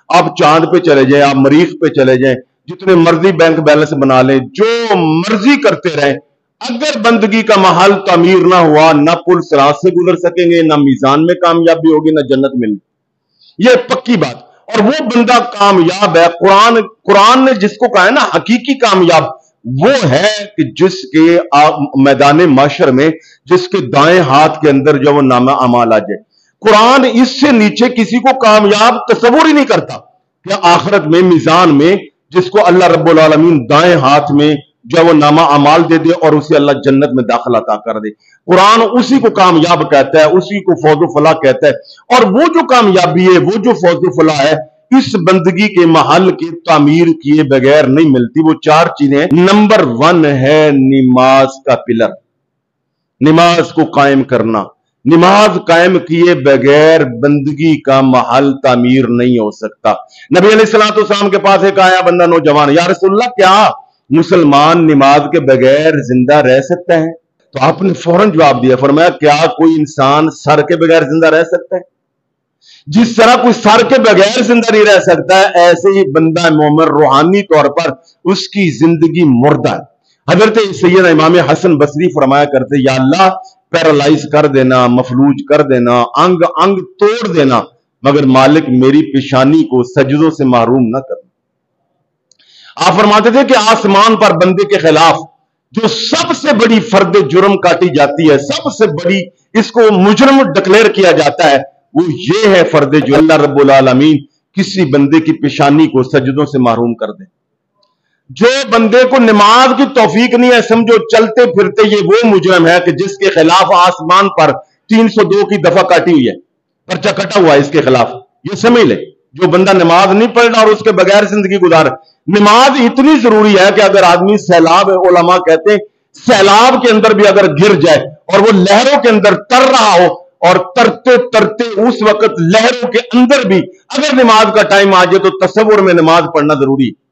آپ چاند پہ چلے جائیں، آپ مریخ پہ چلے جائیں، جتنے مرضی بینک بیلنس بنا لیں، جو مرضی کرتے رہیں، اگر بندگی کا محل تعمیر نہ ہوا، نہ پل صراط سے گزر سکیں گے، نہ میزان میں کامیابی ہوگی، نہ جنت ملنی. یہ پکی بات. اور وہ بندہ کامیاب ہے، قرآن نے جس کو کہا ہے نا حقیقی کامیاب، وہ ہے کہ جس کے میدان معاشر میں جس کے دائیں ہاتھ کے اندر جو وہ نامہ اعمال آ جائے. قرآن اس سے نیچے کسی کو کامیاب تصور ہی نہیں کرتا کہ آخرت میں میزان میں جس کو اللہ رب العالمین دائیں ہاتھ میں جو وہ نامہ اعمال دے دے اور اسے اللہ جنت میں داخل عطا کر دے. قرآن اسی کو کامیاب کہتا ہے، اسی کو فوز و فلاح کہتا ہے. اور وہ جو کامیابی ہے، وہ جو فوز و فلاح ہے، اس بندگی کے محل کی تعمیر کیے بغیر نہیں ملتی. وہ 4 چیزیں. نمبر 1 ہے نماز کا پلر، نماز کو قائم کرنا. نماز قائم کیے بغیر بندگی کا محل تعمیر نہیں ہو سکتا. نبی علیہ الصلوۃ والسلام کے پاس ایک آیا بندہ نوجوان، یا رسول اللہ کیا مسلمان نماز کے بغیر زندہ رہ سکتا ہے؟ تو آپ نے فوراً جواب دیا، فرمایا کیا کوئی انسان سر کے بغیر زندہ رہ سکتا ہے؟ جس طرح کوئی سر کے بغیر زندہ نہیں رہ سکتا ہے، ایسے ہی بندہ مومن روحانی طور پر اس کی زندگی مردہ ہے. حضرت سیدنا امام حسن بصری فرمایا کرتے، یا اللہ پیرالائز کر دینا، مفلوج کر دینا، انگ توڑ دینا، مگر مالک میری پیشانی کو سجدوں سے محروم نہ کرنا. آپ فرماتے تھے کہ آسمان پر بندے کے خلاف جو سب سے بڑی فرد جرم کاٹی جاتی ہے، سب سے بڑی اس کو مجرم ڈکلیئر کیا جاتا ہے، وہ یہ ہے فرد جو اللہ رب العالمین کسی بندے کی پیشانی کو سجدوں سے محروم کر دے. جو بندے کو نماز کی توفیق نہیں ہے، سمجھو چلتے پھرتے یہ وہ مجرم ہے کہ جس کے خلاف آسمان پر 302 کی دفعہ کاٹی ہوئی ہے، پرچہ کٹا ہوا ہے اس کے خلاف. یہ سمجھ لے جو بندہ نماز نہیں پڑھنا اور اس کے بغیر زندگی گزار. نماز اتنی ضروری ہے کہ اگر آدمی سیلاب، علماء کہتے ہیں سیلاب کے اندر بھی اگر گر جائے اور وہ لہروں کے اندر تر رہا ہو، اور ترتے ترتے اس وقت لہروں کے اندر بھی اگر نماز کا ٹائم آ جائے تو تصور میں نماز پڑھنا ضروری ہے.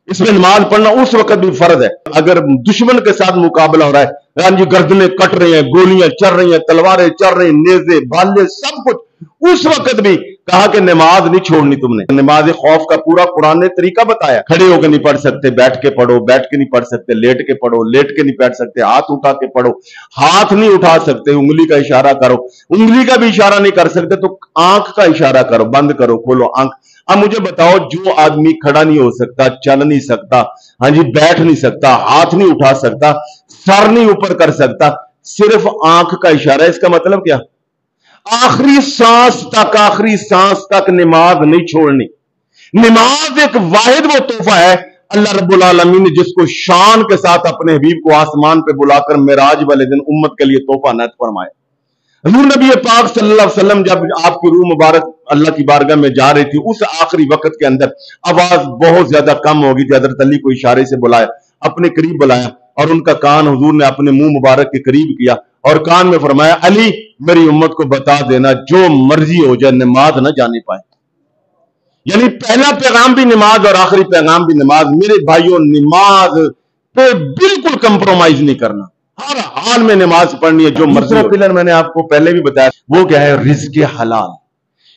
اس میں نماز پڑھنا اس وقت بھی فرض ہے. اگر دشمن کے ساتھ مقابلہ ہو رہا ہے، یعنی گردنیں کٹ رہی ہیں، گولیاں چل رہی ہیں، تلواریں چل رہی ہیں، نیزے بھالے سب کچھ، اس وقت بھی کہا کہ نماز نہیں چھوڑنی تم نے. نماز خوف کا پورا قرآن نے طریقہ بتایا. کھڑے ہو کے نہیں پڑھ سکتے، بیٹھ کے پڑھو، بیٹھ کے نہیں پڑھ سکتے، لیٹ کے پڑھو، لیٹ کے نہیں پڑھ سکتے، ہاتھ اٹھا کے پڑھو، ہاتھ نہیں اٹھا سکتے، انگلی کا اشارہ کرو، انگلی کا بھی اشارہ نہیں کر سکتے تو آنکھ کا اشارہ کرو، بند کرو، کھولو آنکھ. اب مجھے بتاؤ، جو آدمی کھڑا نہیں ہو سکتا، چل نہیں سکتا، ہاں جی بیٹھ نہیں سکتا، ہاتھ نہیں اٹھا سکتا، سر نہیں اوپر کر سکتا، صرف آنکھ کا اشارہ ہے، اس کا مطلب کیا؟ آخری سانس تک نماز نہیں چھوڑنی. نماز ایک واحد وہ تحفہ ہے اللہ رب العالمین نے جس کو شان کے ساتھ اپنے حبیب کو آسمان پہ بلا کر معراج والے دن امت کے لیے تحفہ عنایت فرمایا. حضور نبی پاک صلی اللہ علیہ وسلم جب آپ کی روح مبارک اللہ کی بارگاہ میں جا رہی تھی، اس آخری وقت کے اندر آواز بہت زیادہ کم ہو گئی تھی. حضرت علی کو اشارے سے بلایا، اپنے قریب بلایا، اور ان کا کان حضور نے اپنے منہ مبارک کے قریب کیا اور کان میں فرمایا، علی میری امت کو بتا دینا جو مرضی ہو جائے نماز نہ جانے پائے. یعنی پہلا پیغام بھی نماز اور آخری پیغام بھی نماز. میرے بھائیوں، نماز پہ بالکل کمپرومائز نہیں کرنا، ہر حال میں نماز پڑھنی ہے جو مرضی. دوسرا پلر میں نے آپ کو پہلے بھی بتایا، وہ کیا ہے؟ رزق حلال.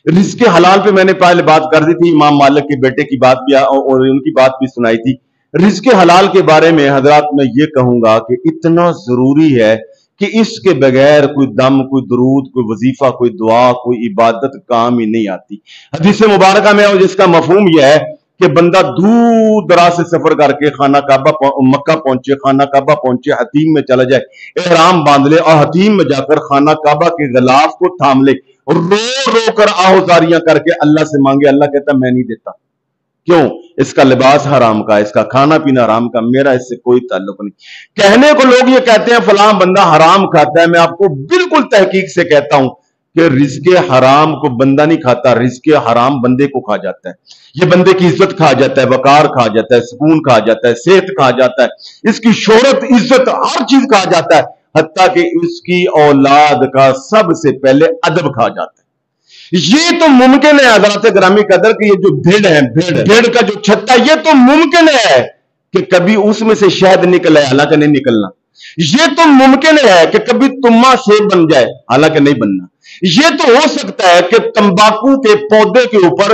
رزق حلال پہ میں نے پہلے بات کر دی تھی، امام مالک کے بیٹے کی بات بھی اور ان کی بات بھی سنائی تھی. رزق حلال کے بارے میں حضرات میں یہ کہوں گا کہ اتنا ضروری ہے کہ اس کے بغیر کوئی دم، کوئی درود، کوئی وظیفہ، کوئی دعا، کوئی عبادت کام ہی نہیں آتی. حدیث مبارکہ میں جس کا مفہوم یہ ہے کہ بندہ دور دراز سے سفر کر کے خانہ کعبہ مکہ پہنچے، خانہ کعبہ پہنچے، حتیم میں چلا جائے، احرام باندھ لے اور حتیم میں جا کر خانہ کعبہ کے غلاف کو تھام لے اور رو رو کر آہوزاریاں کر کے اللہ سے مانگے، اللہ کہتا میں نہیں دیتا. کیوں؟ اس کا لباس حرام کا، اس کا کھانا پینا حرام کا، میرا اس سے کوئی تعلق نہیں. کہنے کو لوگ یہ کہتے ہیں فلاں بندہ حرام کھاتا ہے، میں آپ کو بالکل تحقیق سے کہتا ہوں کہ رزق حرام کو بندہ نہیں کھاتا، رزق حرام بندے کو کھا جاتا ہے. یہ بندے کی عزت کھا جاتا ہے، وقار کھا جاتا ہے، سکون کھا جاتا ہے، صحت کھا جاتا ہے، اس کی شہرت، عزت، ہر چیز کھا جاتا ہے، حتیٰ کہ اس کی اولاد کا سب سے پہلے ادب کھا جاتا ہے. یہ تو ممکن ہے حضرات گرامی قدر کہ یہ جو بھیڑ ہے، بھیڑ کا جو چھتا، یہ تو ممکن ہے کہ کبھی اس میں سے شہد نکلے، حالانکہ نہیں نکلنا. یہ تو ممکن ہے کہ کبھی تما سیب بن جائے، حالانکہ نہیں بننا. یہ تو ہو سکتا ہے کہ تمباکو کے پودے کے اوپر